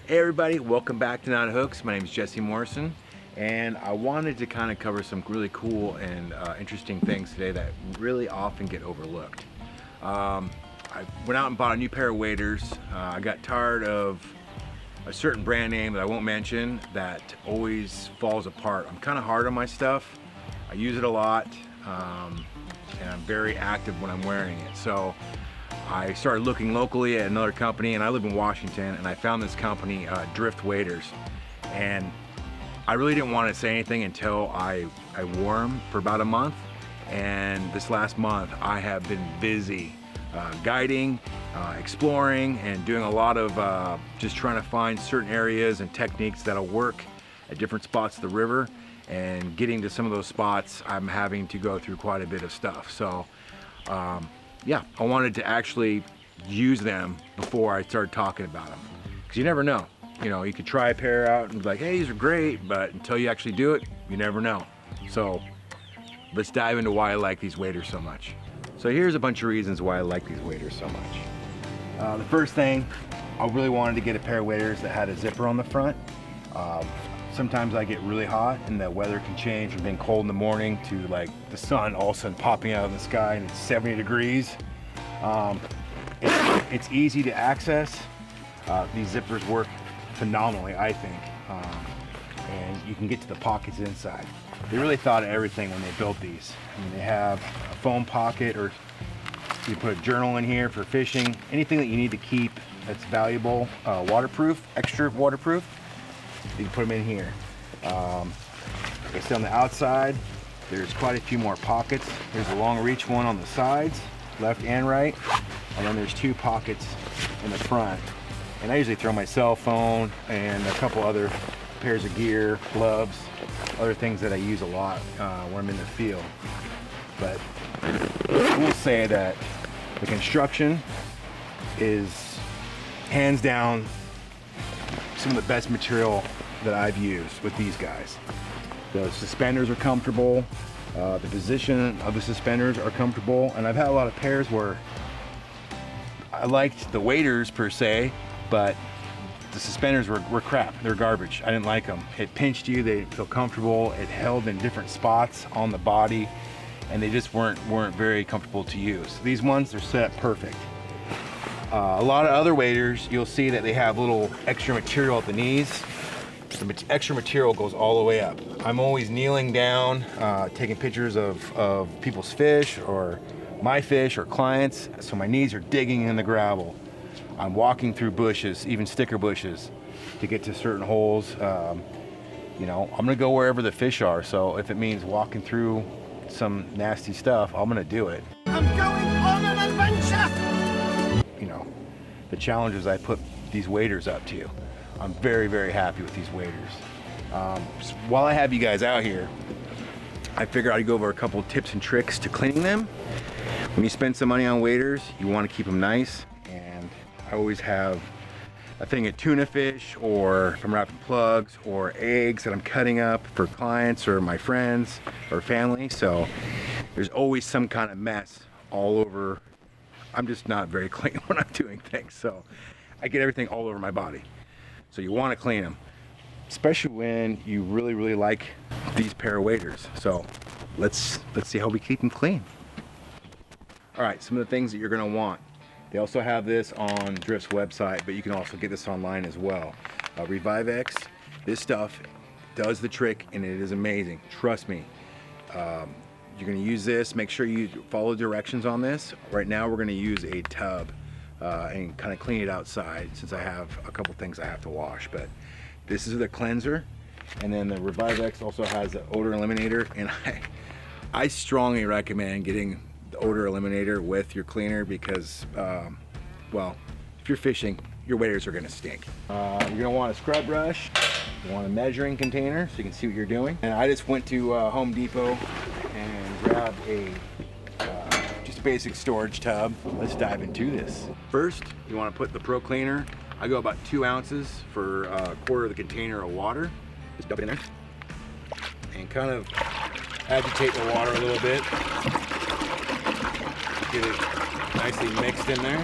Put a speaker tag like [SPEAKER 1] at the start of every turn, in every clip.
[SPEAKER 1] Hey everybody, welcome back to Not Hooks. My name is Jesse Morrison, and I wanted to kind of cover some really cool and interesting things today that really often get overlooked. I went out and bought a new pair of waders. I got tired of a certain brand name that I won't mention that always falls apart. I'm kind of hard on my stuff. I use it a lot, and I'm very active when I'm wearing it. So I started looking locally at another company, and I live in Washington, and I found this company, Dryft waders. And I really didn't want to say anything until I wore them for about a month. And this last month, I have been busy guiding, exploring, and doing a lot of just trying to find certain areas and techniques that'll work at different spots of the river. And getting to some of those spots, I'm having to go through quite a bit of stuff. So yeah, I wanted to actually use them before I started talking about them, because you never know. You know, you could try a pair out and be like, hey, these are great, but until you actually do it, you never know. So let's dive into why I like these waders so much. So here's a bunch of reasons why I like these waders so much. The first thing, I really wanted to get a pair of waders that had a zipper on the front. Sometimes I get really hot and the weather can change from being cold in the morning to like the sun all of a sudden popping out of the sky and it's 70 degrees. It's easy to access. These zippers work phenomenally, I think. And you can get to the pockets inside. They really thought of everything when they built these. I mean, they have a foam pocket, or you put a journal in here for fishing. Anything that you need to keep that's valuable, waterproof, extra waterproof, you can put them in here. Like I said, on the outside, there's quite a few more pockets. There's a long reach one on the sides, left and right, and then there's two pockets in the front. And I usually throw my cell phone and a couple other pairs of gear, gloves, other things that I use a lot when I'm in the field. But I will say that the construction is hands down some of the best material that I've used with these guys. The suspenders are comfortable, the position of the suspenders are comfortable, and I've had a lot of pairs where I liked the waders per se, but the suspenders were crap. They're garbage. I didn't like them. It pinched you, they didn't feel comfortable, it held in different spots on the body, and they just weren't very comfortable to use. These ones, they're set up perfect. A lot of other waders, you'll see that they have little extra material at the knees. The extra material goes all the way up. I'm always kneeling down, taking pictures of people's fish or my fish or clients, so my knees are digging in the gravel. I'm walking through bushes, even sticker bushes, to get to certain holes. You know, I'm gonna go wherever the fish are, so if it means walking through some nasty stuff, I'm gonna do it.
[SPEAKER 2] I'm going on an adventure!
[SPEAKER 1] You know, the challenges I put these waders up to. I'm very happy with these waders. While I have you guys out here, I figured I'd go over a couple tips and tricks to cleaning them. When you spend some money on waders, you want to keep them nice, and I always have a thing of tuna fish, or if I'm wrapping plugs or eggs that I'm cutting up for clients or my friends or family, so there's always some kind of mess all over. I'm just not very clean when I'm doing things, so I get everything all over my body. So you want to clean them, especially when you really like these pair of waders. So let's see how we keep them clean. All right, some of the things that you're going to want. They also have this on Dryft's website, but you can also get this online as well. Revive-X, this stuff does the trick, and it is amazing. Trust me. You're going to use this. Make sure you follow directions on this. Right now, we're going to use a tub and kind of clean it outside, since I have a couple things I have to wash. But this is the cleanser, and then the Revive-X also has the odor eliminator, and I strongly recommend getting the odor eliminator with your cleaner, because well, if you're fishing, your waders are going to stink. You're going to want a scrub brush, you want a measuring container so you can see what you're doing, and I just went to Home Depot and grabbed just a basic storage tub. Let's dive into this. First, you want to put the Pro Cleaner. I go about 2 ounces for a quarter of the container of water. Just dump it in there and kind of agitate the water a little bit. Get it nicely mixed in there.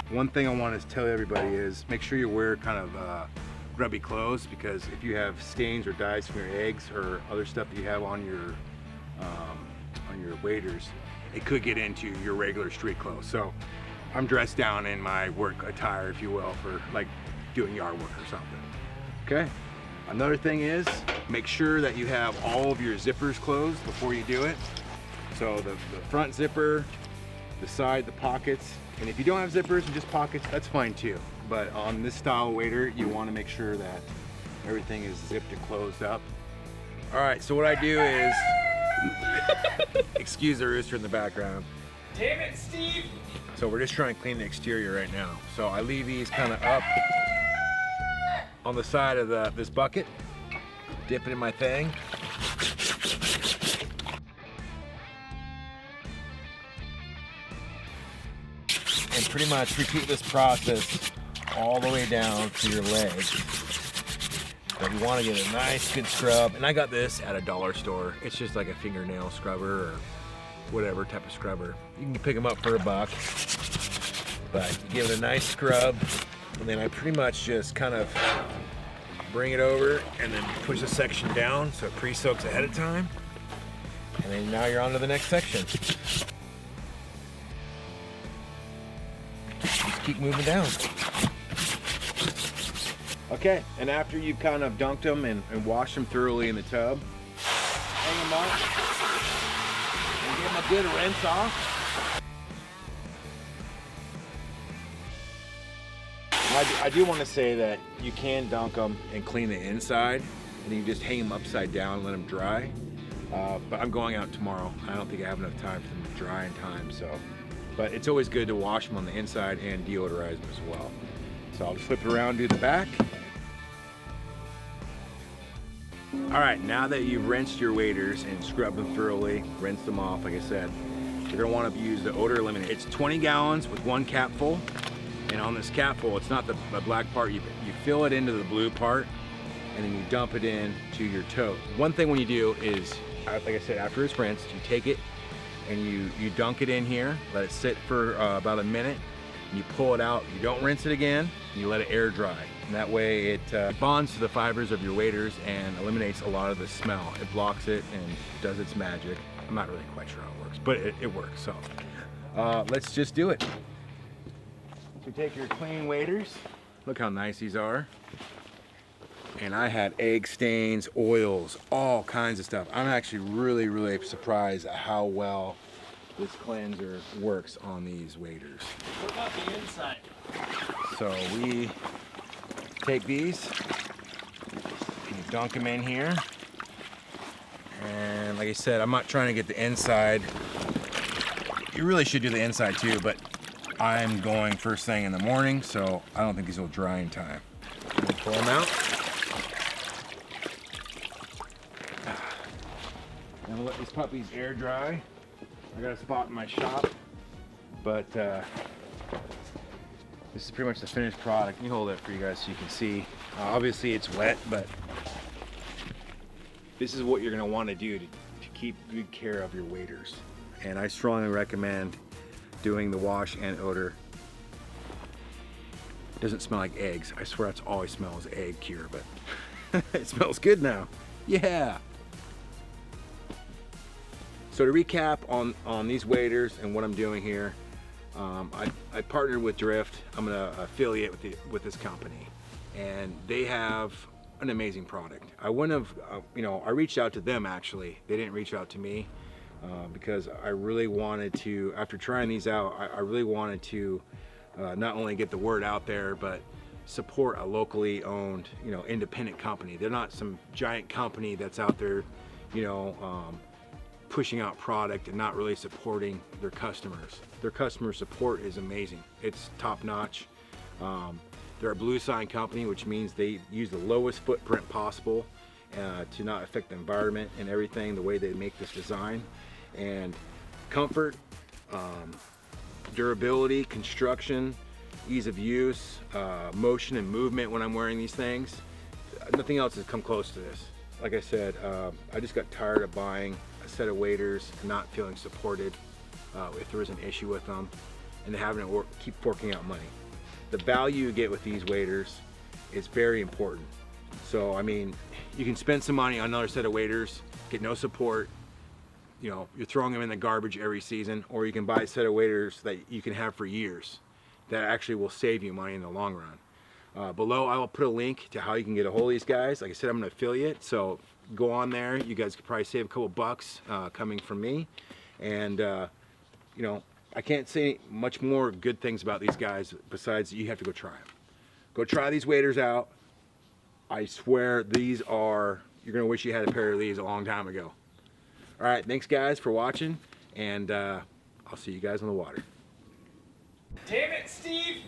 [SPEAKER 1] One thing I want to tell everybody is make sure you wear kind of grubby clothes, because if you have stains or dyes from your eggs or other stuff that you have on your waders, it could get into your regular street clothes. So I'm dressed down in my work attire, if you will, for like doing yard work or something. Okay. Another thing is, make sure that you have all of your zippers closed before you do it. So the front zipper, the side, the pockets, and if you don't have zippers and just pockets, that's fine too. But on this style wader, you want to make sure that everything is zipped and closed up. All right, so what I do is, excuse the rooster in the background.
[SPEAKER 3] Damn it, Steve!
[SPEAKER 1] So we're just trying to clean the exterior right now. So I leave these kind of up on the side of this bucket, dip it in my thing. And pretty much repeat this process all the way down to your leg. But you want to get a nice good scrub. And I got this at a dollar store. It's just like a fingernail scrubber or whatever type of scrubber. You can pick them up for $1. But you give it a nice scrub. And then I pretty much just kind of bring it over and then push the section down so it pre-soaks ahead of time. And then now you're on to the next section. Just keep moving down. Okay, and after you've kind of dunked them and washed them thoroughly in the tub, hang them up and give them a good rinse off. I do want to say that you can dunk them and clean the inside, and then you just hang them upside down and let them dry. But I'm going out tomorrow. I don't think I have enough time for them to dry in time, so. But it's always good to wash them on the inside and deodorize them as well. So I'll just flip it around, do the back. All right, now that you've rinsed your waders and scrubbed them thoroughly, rinsed them off, like I said, you're gonna want to use the odor eliminator. It's 20 gallons with 1 cap full. And on this cap full, it's not the black part, you fill it into the blue part, and then you dump it in to your tote. One thing when you do is, like I said, after it's rinsed, you take it and you dunk it in here, let it sit for about a minute, and you pull it out. You don't rinse it again, and you let it air dry. And that way it bonds to the fibers of your waders and eliminates a lot of the smell. It blocks it and does its magic. I'm not really quite sure how it works, but it works. So let's just do it. So take your clean waders. Look how nice these are. And I had egg stains, oils, all kinds of stuff. I'm actually really, really surprised at how well this cleanser works on these waders.
[SPEAKER 3] What about the inside?
[SPEAKER 1] So we take these, and you dunk them in here. And like I said, I'm not trying to get the inside. You really should do the inside too, but I'm going first thing in the morning, so I don't think these will dry in time. Pull them out. And we'll let these puppies air dry. I got a spot in my shop, but this is pretty much the finished product. Let me hold it for you guys so you can see. Obviously it's wet, but this is what you're gonna want to do to keep good care of your waders. And I strongly recommend doing the wash and odor. It doesn't smell like eggs. I swear that's all I smell is egg cure, but it smells good now. Yeah. So to recap on these waders and what I'm doing here, I partnered with Dryft. I'm gonna affiliate with this company, and they have an amazing product. I wouldn't have, I reached out to them actually. They didn't reach out to me. Because I really wanted to, after trying these out, I really wanted to not only get the word out there, but support a locally owned, independent company. They're not some giant company that's out there, pushing out product and not really supporting their customers. Their customer support is amazing. It's top notch. They're a blue sign company, which means they use the lowest footprint possible to not affect the environment and everything, the way they make this design. And comfort, durability, construction, ease of use, motion and movement when I'm wearing these things. Nothing else has come close to this. Like I said, I just got tired of buying a set of waders and not feeling supported if there was an issue with them, and having to keep forking out money. The value you get with these waders is very important. So, I mean, you can spend some money on another set of waders, get no support, you know, you're throwing them in the garbage every season, or you can buy a set of waders that you can have for years that actually will save you money in the long run. Below, I will put a link to how you can get a hold of these guys. Like I said, I'm an affiliate, so go on there. You guys could probably save a couple bucks coming from me. And, you know, I can't say much more good things about these guys besides you have to go try them. Go try these waders out. I swear these are, you're going to wish you had a pair of these a long time ago. All right, thanks guys for watching, and I'll see you guys on the water.
[SPEAKER 3] Damn it, Steve!